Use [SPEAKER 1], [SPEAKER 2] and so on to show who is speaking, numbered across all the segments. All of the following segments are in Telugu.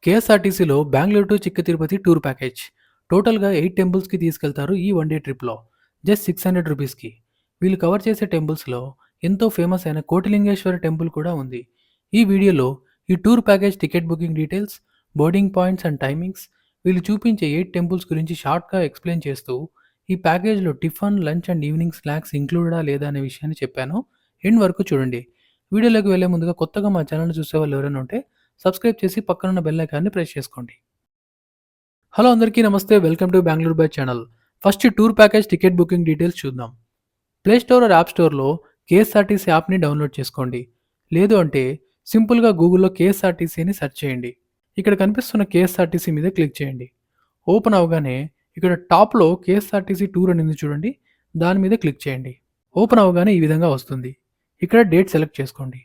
[SPEAKER 1] కేఎస్ఆర్టీసీలో బెంగుళూరు టు చిక్క తిరుపతి టూర్ ప్యాకేజ్. టోటల్‌గా 8 టెంపుల్స్‌కి తీసుకెళ్తారు ఈ వన్ డే ట్రిప్‌లో. జస్ట్ 600 రూపీస్‌కి. వీళ్ళు కవర్ చేసే టెంపుల్స్‌లో ఎంతో ఫేమస్ అయిన కోటిలింగేశ్వర టెంపుల్ కూడా ఉంది. ఈ వీడియోలో ఈ tour package ticket booking details, boarding points and timings, వీళ్ళు చూపించే 8 టెంపుల్స్ గురించి షార్ట్‌గా ఎక్స్‌ప్లెయిన్ చేస్తూ, ఈ ప్యాకేజ్‌లో tiffin, lunch and evening snacks ఇంక్లూడెడా లేదా అనే విషయాన్ని చెప్పాను. ఎండ్ వరకు చూడండి. వీడియోలోకి వెళ్ళే ముందుగా కొత్తగా మా ఛానెల్‌ని చూసేవాళ్ళు ఎవరైనా ఉంటే సబ్స్క్రైబ్ చేసి పక్కనున్న బెల్ ఐకాన్ని ప్రెస్ చేసుకోండి. హలో అందరికీ నమస్తే. Welcome to Bengaluru by channel. First ఈ tour package ticket booking details చూద్దాం. ప్లే స్టోర్ ఆర్ యాప్ స్టోర్‌లో కేఎస్ఆర్టీసీ యాప్‌ని డౌన్లోడ్ చేసుకోండి. లేదు అంటే సింపుల్‌గా గూగుల్‌లో కేఎస్ఆర్టీసీ అని సెర్చ్ చేయండి. ఇక్కడ కనిపిస్తున్న కేఎస్ఆర్టీసీ మీద క్లిక్ చేయండి. ఓపెన్ అవ్వగానే ఇక్కడ టాప్‌లో కేఎస్ఆర్టీసీ టూర్ అని ఉంది చూడండి. దాని మీద క్లిక్ చేయండి. ఓపెన్ అవ్వగానే ఈ విధంగా వస్తుంది. ఇక్కడ డేట్ సెలెక్ట్ చేసుకోండి.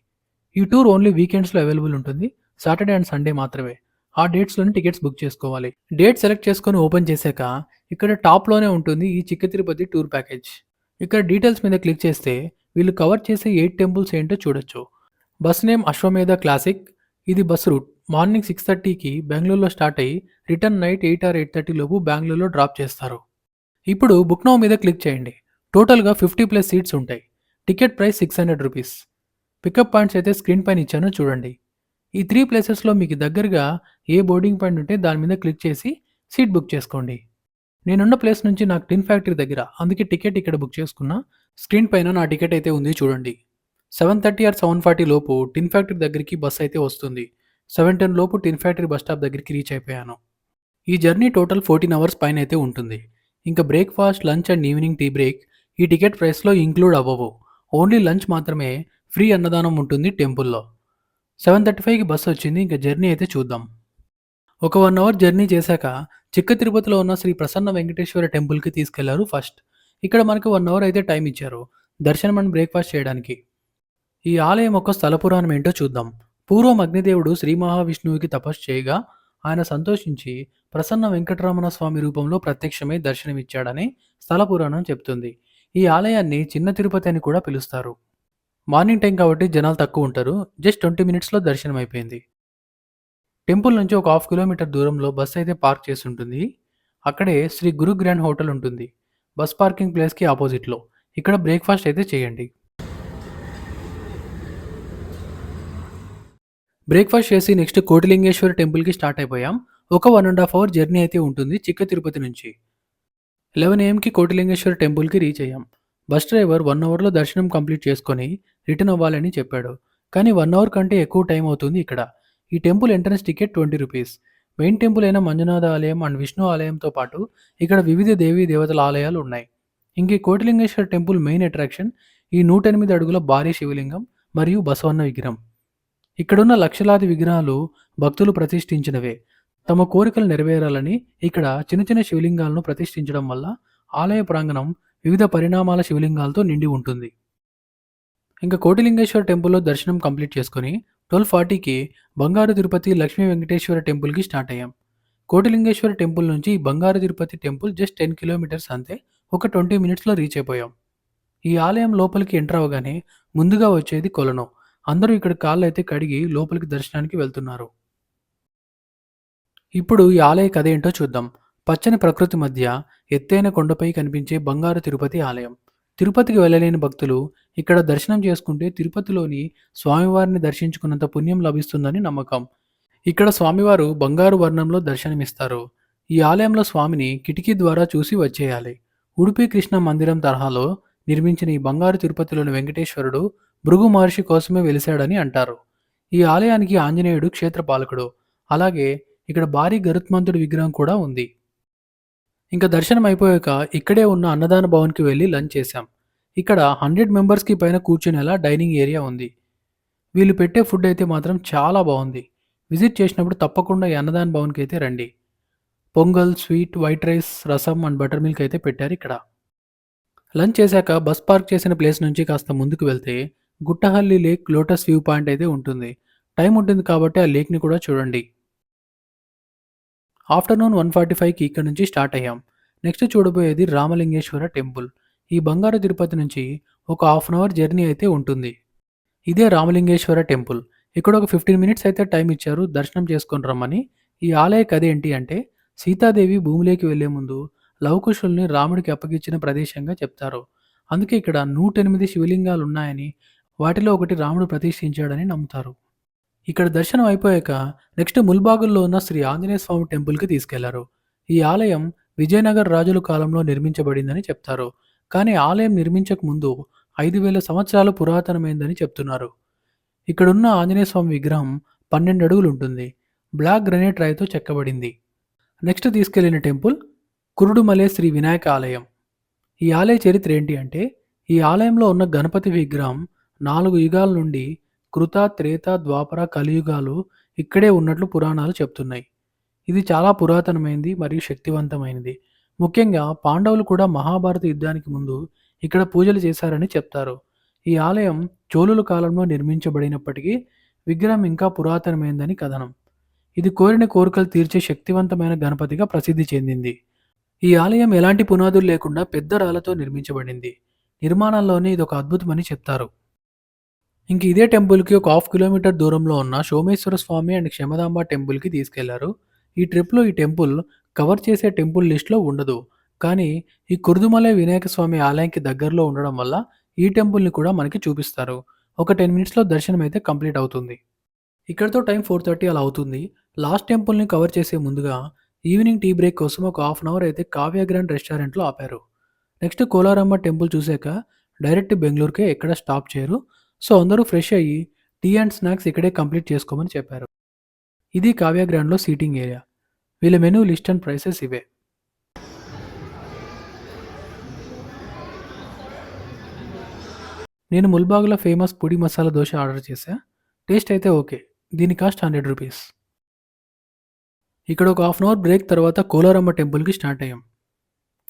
[SPEAKER 1] ఈ టూర్ ఓన్లీ వీకెండ్స్‌లో అవైలబుల్ ఉంటుంది. సాటర్డే అండ్ సండే మాత్రమే. ఆ డేట్స్‌లోని టికెట్స్ బుక్ చేసుకోవాలి. డేట్ సెలెక్ట్ చేసుకొని ఓపెన్ చేశాక ఇక్కడ టాప్‌లోనే ఉంటుంది ఈ చిక్క తిరుపతి టూర్ ప్యాకేజ్. ఇక్కడ డీటెయిల్స్ మీద క్లిక్ చేస్తే వీళ్ళు కవర్ చేసే 8 టెంపుల్స్ ఏంటో చూడొచ్చు. బస్ నేమ్ అశ్వమేధ క్లాసిక్. ఇది బస్ రూట్. మార్నింగ్ 6:30కి బెంగుళూరులో స్టార్ట్ అయ్యి రిటర్న్ నైట్ 8 ఆర్ 8:30 లోపు బెంగుళూరులో డ్రాప్ చేస్తారు. ఇప్పుడు బుక్ నౌ మీద క్లిక్ చేయండి. టోటల్‌గా 50+ సీట్స్ ఉంటాయి. Ticket price 600 rupees. Pickup points అయితే స్క్రీన్ పైన ఇచ్చాను చూడండి. ఈ 3 ప్లేసెస్‌లో మీకు దగ్గరగా ఏ బోర్డింగ్ పాయింట్ ఉంటే దాని మీద క్లిక్ చేసి సీట్ బుక్ చేసుకోండి. నేనున్న ప్లేస్ నుంచి నాకు టిన్ ఫ్యాక్టరీ దగ్గర, అందుకే టికెట్ ఇక్కడ బుక్ చేసుకున్నా. స్క్రీన్ పైన నా టికెట్ అయితే ఉంది చూడండి. 7:30 ఆర్ 7:40 లోపు టిన్ ఫ్యాక్టరీ దగ్గరికి బస్ అయితే వస్తుంది. 7:10 లోపు టిన్ ఫ్యాక్టరీ బస్ స్టాప్ దగ్గరికి రీచ్ అయిపోయాను. ఈ జర్నీ టోటల్ 14 అవర్స్ పైన అయితే ఉంటుంది. ఇంకా breakfast, lunch and evening tea break ఈ టికెట్ ప్రైస్‌లో ఇంక్లూడ్ అవ్వవు. ఓన్లీ లంచ్ మాత్రమే ఫ్రీ అన్నదానం ఉంటుంది టెంపుల్‌లో. 7:35కి బస్ వచ్చింది. ఇంక జర్నీ అయితే చూద్దాం. ఒక 1 అవర్ జర్నీ చేశాక చిక్క తిరుపతిలో ఉన్న శ్రీ ప్రసన్న వెంకటేశ్వర టెంపుల్‌కి తీసుకెళ్లారు ఫస్ట్. ఇక్కడ మనకు 1 అవర్ అయితే టైం ఇచ్చారు. దర్శనం అండ్ బ్రేక్‌ఫాస్ట్ చేయడానికి. ఈ ఆలయం యొక్క స్థల పురాణం ఏంటో చూద్దాం. పూర్వం అగ్నిదేవుడు శ్రీ మహావిష్ణువుకి తపస్సు చేయగా ఆయన సంతోషించి ప్రసన్న వెంకటరమణ స్వామి రూపంలో ప్రత్యక్షమై దర్శనమిచ్చాడని స్థల పురాణం చెప్తుంది. ఈ ఆలయాన్ని చిన్న తిరుపతి అని కూడా పిలుస్తారు. మార్నింగ్ టైం కాబట్టి జనాలు తక్కువ ఉంటారు. జస్ట్ 20 మినిట్స్‌లో దర్శనం అయిపోయింది. టెంపుల్ నుంచి ఒక హాఫ్ కిలోమీటర్ దూరంలో బస్ అయితే పార్క్ చేసి ఉంటుంది. అక్కడే శ్రీ గురు గ్రాండ్ హోటల్ ఉంటుంది. బస్ పార్కింగ్ ప్లేస్‌కి ఆపోజిట్‌లో. ఇక్కడ బ్రేక్‌ఫాస్ట్ అయితే చేయండి. బ్రేక్‌ఫాస్ట్ చేసి నెక్స్ట్ కోటిలింగేశ్వర టెంపుల్‌కి స్టార్ట్ అయిపోయాం. ఒక 1 ½ అవర్ జర్నీ అయితే ఉంటుంది చిక్క తిరుపతి నుంచి. 11 ఏఎంకి కోటిలింగేశ్వర టెంపుల్‌కి రీచ్ అయ్యాం. బస్ డ్రైవర్ 1 అవర్‌లో దర్శనం కంప్లీట్ చేసుకొని రిటర్న్ అవ్వాలని చెప్పాడు. కానీ 1 అవర్ కంటే ఎక్కువ టైం అవుతుంది ఇక్కడ. ఈ temple entrance ticket 20 rupees. Main temple అయిన మంజునాథ ఆలయం అండ్ విష్ణు ఆలయంతో పాటు ఇక్కడ వివిధ దేవీ దేవతల ఆలయాలు ఉన్నాయి. ఇంక ఈ కోటిలింగేశ్వర టెంపుల్ మెయిన్ అట్రాక్షన్ ఈ 108 అడుగుల భారీ శివలింగం మరియు బసవన్న విగ్రహం. ఇక్కడున్న లక్షలాది విగ్రహాలు భక్తులు ప్రతిష్ఠించినవే. తమ కోరికలు నెరవేరాలని ఇక్కడ చిన్న చిన్న శివలింగాలను ప్రతిష్ఠించడం వల్ల ఆలయ ప్రాంగణం వివిధ పరిణామాల శివలింగాలతో నిండి ఉంటుంది. ఇంకా కోటిలింగేశ్వర టెంపుల్లో దర్శనం కంప్లీట్ చేసుకొని 12:40కి బంగారు తిరుపతి లక్ష్మీ వెంకటేశ్వర టెంపుల్కి స్టార్ట్ అయ్యాం. కోటిలింగేశ్వర టెంపుల్ నుంచి బంగారు తిరుపతి టెంపుల్ జస్ట్ 10 కిలోమీటర్స్ అంతే. ఒక 20 మినిట్స్లో రీచ్ అయిపోయాం. ఈ ఆలయం లోపలికి ఎంటర్ అవ్వగానే ముందుగా వచ్చేది కొలను. అందరూ ఇక్కడ కాళ్ళైతే కడిగి లోపలికి దర్శనానికి వెళ్తున్నారు. ఇప్పుడు ఈ ఆలయ కథ ఏంటో చూద్దాం. పచ్చని ప్రకృతి మధ్య ఎత్తైన కొండపై కనిపించే బంగారు తిరుపతి ఆలయం. తిరుపతికి వెళ్ళలేని భక్తులు ఇక్కడ దర్శనం చేసుకుంటే తిరుపతిలోని స్వామివారిని దర్శించుకున్నంత పుణ్యం లభిస్తుందని నమ్మకం. ఇక్కడ స్వామివారు బంగారు వర్ణంలో దర్శనమిస్తారు. ఈ ఆలయంలో స్వామిని కిటికీ ద్వారా చూసి వచ్చేయాలి. ఉడుపి కృష్ణ మందిరం తరహాలో నిర్మించిన ఈ బంగారు తిరుపతిలోని వెంకటేశ్వరుడు భృగు మహర్షి కోసమే వెలిశాడని అంటారు. ఈ ఆలయానికి ఆంజనేయుడు క్షేత్రపాలకుడు. అలాగే ఇక్కడ భారీ గరుత్మంతుడి విగ్రహం కూడా ఉంది. ఇంకా దర్శనం అయిపోయాక ఇక్కడే ఉన్న అన్నదాన భవన్‌కి వెళ్ళి లంచ్ చేశాం. ఇక్కడ 100 మెంబర్స్‌కి పైన కూర్చునేలా డైనింగ్ ఏరియా ఉంది. వీళ్ళు పెట్టే ఫుడ్ అయితే మాత్రం చాలా బావుంది. విజిట్ చేసినప్పుడు తప్పకుండా ఈ అన్నదాన భవన్‌కి అయితే రండి. పొంగల్, స్వీట్, వైట్ రైస్, రసం అండ్ బటర్ మిల్క్ అయితే పెట్టారు ఇక్కడ. లంచ్ చేశాక బస్ పార్క్ చేసిన ప్లేస్ నుంచి కాస్త ముందుకు వెళ్తే గుట్టహల్లి లేక్ లోటస్ వ్యూ పాయింట్ అయితే ఉంటుంది. టైం ఉంటుంది కాబట్టి ఆ లేక్‌ని కూడా చూడండి. ఆఫ్టర్‌నూన్ 1:45కి ఇక్కడ నుంచి స్టార్ట్ అయ్యాం. నెక్స్ట్ చూడబోయేది రామలింగేశ్వర టెంపుల్. ఈ బంగారు తిరుపతి నుంచి ఒక హాఫ్ అన్ అవర్ జర్నీ అయితే ఉంటుంది. ఇదే రామలింగేశ్వర టెంపుల్. ఇక్కడ ఒక 15 మినిట్స్ అయితే టైం ఇచ్చారు దర్శనం చేసుకొని రమ్మని. ఈ ఆలయ కథ ఏంటి అంటే, సీతాదేవి భూమిలోకి వెళ్లే ముందు లవకుశుల్ని రాముడికి అప్పగించిన ప్రదేశంగా చెప్తారు. అందుకే ఇక్కడ 108 శివలింగాలు ఉన్నాయని, వాటిలో ఒకటి రాముడు ప్రతిష్ఠించాడని నమ్ముతారు. ఇక్కడ దర్శనం అయిపోయాక నెక్స్ట్ ముల్బాగుల్లో ఉన్న శ్రీ ఆంజనేయ స్వామి టెంపుల్కి తీసుకెళ్లారు. ఈ ఆలయం విజయనగర రాజుల కాలంలో నిర్మించబడిందని చెప్తారు. కానీ ఆలయం నిర్మించక ముందు 5000 సంవత్సరాలు పురాతనమైందని చెప్తున్నారు. ఇక్కడున్న ఆంజనేయ స్వామి విగ్రహం 12 అడుగులు ఉంటుంది. బ్లాక్ గ్రనైట్ రాయితో చెక్కబడింది. నెక్స్ట్ తీసుకెళ్లిన టెంపుల్ కురుడుమలై శ్రీ వినాయక ఆలయం. ఈ ఆలయ చరిత్ర ఏంటి అంటే, ఈ ఆలయంలో ఉన్న గణపతి విగ్రహం 4 యుగాల నుండి కృత, త్రేత, ద్వాపర, కలియుగాలు ఇక్కడే ఉన్నట్లు పురాణాలు చెప్తున్నాయి. ఇది చాలా పురాతనమైనది మరియు శక్తివంతమైనది. ముఖ్యంగా పాండవులు కూడా మహాభారత యుద్ధానికి ముందు ఇక్కడ పూజలు చేశారని చెప్తారు. ఈ ఆలయం చోళుల కాలంలో నిర్మించబడినప్పటికీ విగ్రహం ఇంకా పురాతనమైనదని కథనం. ఇది కోరిన కోరికలు తీర్చే శక్తివంతమైన గణపతిగా ప్రసిద్ధి చెందింది. ఈ ఆలయం ఎలాంటి పునాదులు లేకుండా పెద్ద రాళ్లతో నిర్మించబడింది. నిర్మాణంలోనే ఇదొక అద్భుతమని చెప్తారు. ఇంక ఇదే టెంపుల్కి ఒక హాఫ్ కిలోమీటర్ దూరంలో ఉన్న సోమేశ్వర స్వామి అండ్ క్షమదాంబ టెంపుల్కి తీసుకెళ్లారు. ఈ ట్రిప్లో ఈ టెంపుల్ కవర్ చేసే టెంపుల్ లిస్ట్లో ఉండదు. కానీ ఈ కుర్దుమలై వినాయక స్వామి ఆలయానికి దగ్గరలో ఉండడం వల్ల ఈ టెంపుల్ని కూడా మనకి చూపిస్తారు. ఒక 10 మినిట్స్లో దర్శనం అయితే కంప్లీట్ అవుతుంది. ఇక్కడితో టైం 4:30 అలా అవుతుంది. లాస్ట్ టెంపుల్ని కవర్ చేసే ముందుగా ఈవినింగ్ టీ బ్రేక్ కోసం ఒక హాఫ్ అన్ అవర్ అయితే కావ్య గ్రాండ్ రెస్టారెంట్లో ఆపారు. నెక్స్ట్ కోలారమ్మ టెంపుల్ చూసాక డైరెక్ట్ బెంగళూరుకే ఎక్కడ స్టాప్ చేయరు. సో అందరూ ఫ్రెష్ అయ్యి టీ అండ్ స్నాక్స్ ఇక్కడే కంప్లీట్ చేసుకోమని చెప్పారు. ఇది కావ్య గ్రాండ్లో సీటింగ్ ఏరియా. వీళ్ళ మెనూ లిస్ట్ అండ్ ప్రైసెస్ ఇవే. నేను ముల్బాగ్లో ఫేమస్ పొడి మసాలా దోశ ఆర్డర్ చేశా. టేస్ట్ అయితే ఓకే. దీని కాస్ట్ 100 రూపీస్. ఇక్కడ ఒక హాఫ్ అన్ అవర్ బ్రేక్ తర్వాత కోలారమ్మ టెంపుల్కి స్టార్ట్ అయ్యాం.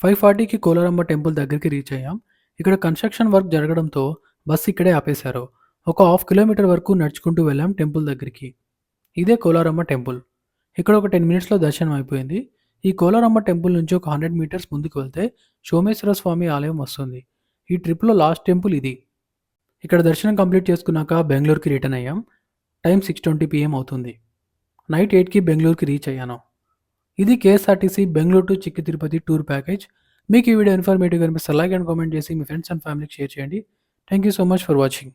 [SPEAKER 1] 5:40కి కోలారమ్మ టెంపుల్ దగ్గరికి రీచ్ అయ్యాం. ఇక్కడ కన్స్ట్రక్షన్ వర్క్ జరగడంతో బస్సు ఇక్కడే ఆపేశారు. ఒక హాఫ్ కిలోమీటర్ వరకు నడుచుకుంటూ వెళ్ళాం టెంపుల్ దగ్గరికి. ఇదే కోలారమ్మ టెంపుల్. ఇక్కడ ఒక 10 మినిట్స్లో దర్శనం అయిపోయింది. ఈ కోలారమ్మ టెంపుల్ నుంచి ఒక 100 మీటర్స్ ముందుకు వెళ్తే సోమేశ్వర స్వామి ఆలయం వస్తుంది. ఈ ట్రిప్లో లాస్ట్ టెంపుల్ ఇది. ఇక్కడ దర్శనం కంప్లీట్ చేసుకున్నాక బెంగళూరుకి రిటర్న్ అయ్యాం. టైం 6:20 PM అవుతుంది. నైట్ 8కి బెంగళూరుకి రీచ్ అయ్యాను. ఇది KSRTC Bengaluru to chikki Tirupati tour package. మీకు ఈ వీడియో ఇన్ఫర్మేటివ్ అనిపిస్తే లైక్ అండ్ కామెంట్ చేసి మీ ఫ్రెండ్స్ అండ్ ఫ్యామిలీకి షేర్ చేయండి. Thank you so much for watching.